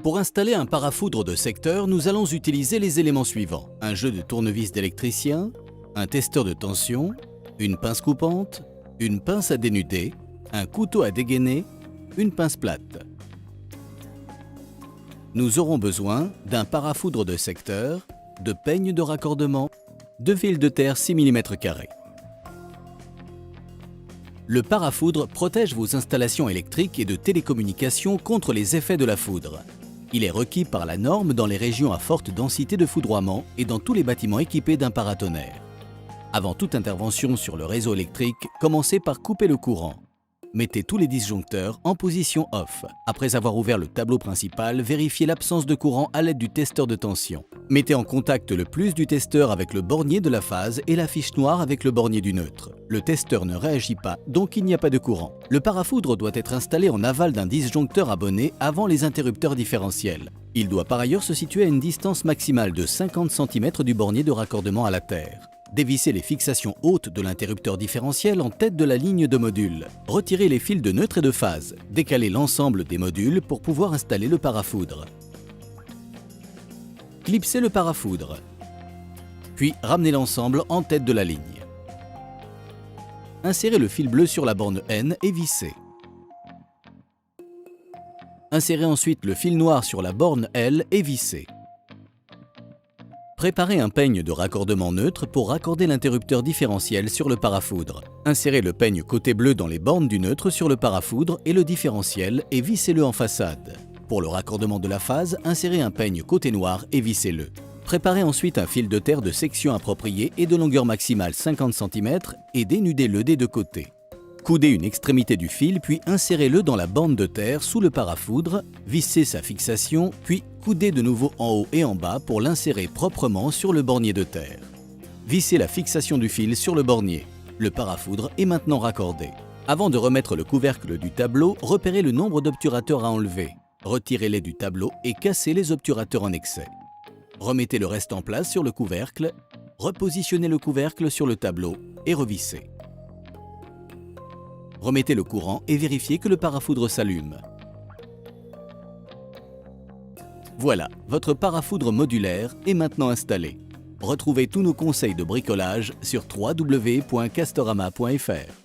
Pour installer un parafoudre de secteur, nous allons utiliser les éléments suivants. Un jeu de tournevis d'électricien, un testeur de tension, une pince coupante, une pince à dénuder, un couteau à dégainer, une pince plate. Nous aurons besoin d'un parafoudre de secteur, de peignes de raccordement, de fils de terre 6 mm². Le parafoudre protège vos installations électriques et de télécommunications contre les effets de la foudre. Il est requis par la norme dans les régions à forte densité de foudroiement et dans tous les bâtiments équipés d'un paratonnerre. Avant toute intervention sur le réseau électrique, commencez par couper le courant. Mettez tous les disjoncteurs en position off. Après avoir ouvert le tableau principal, vérifiez l'absence de courant à l'aide du testeur de tension. Mettez en contact le plus du testeur avec le bornier de la phase et la fiche noire avec le bornier du neutre. Le testeur ne réagit pas, donc il n'y a pas de courant. Le parafoudre doit être installé en aval d'un disjoncteur abonné avant les interrupteurs différentiels. Il doit par ailleurs se situer à une distance maximale de 50 cm du bornier de raccordement à la terre. Dévissez les fixations hautes de l'interrupteur différentiel en tête de la ligne de module. Retirez les fils de neutre et de phase. Décalez l'ensemble des modules pour pouvoir installer le parafoudre. Clipsez le parafoudre. Puis ramenez l'ensemble en tête de la ligne. Insérez le fil bleu sur la borne N et vissez. Insérez ensuite le fil noir sur la borne L et vissez. Préparez un peigne de raccordement neutre pour raccorder l'interrupteur différentiel sur le parafoudre. Insérez le peigne côté bleu dans les bornes du neutre sur le parafoudre et le différentiel et vissez-le en façade. Pour le raccordement de la phase, insérez un peigne côté noir et vissez-le. Préparez ensuite un fil de terre de section appropriée et de longueur maximale 50 cm et dénudez-le des deux côtés. Coudez une extrémité du fil puis insérez-le dans la bande de terre sous le parafoudre, vissez sa fixation puis coudez de nouveau en haut et en bas pour l'insérer proprement sur le bornier de terre. Vissez la fixation du fil sur le bornier. Le parafoudre est maintenant raccordé. Avant de remettre le couvercle du tableau, repérez le nombre d'obturateurs à enlever. Retirez-les du tableau et cassez les obturateurs en excès. Remettez le reste en place sur le couvercle, repositionnez le couvercle sur le tableau et revissez. Remettez le courant et vérifiez que le parafoudre s'allume. Voilà, votre parafoudre modulaire est maintenant installé. Retrouvez tous nos conseils de bricolage sur www.castorama.fr.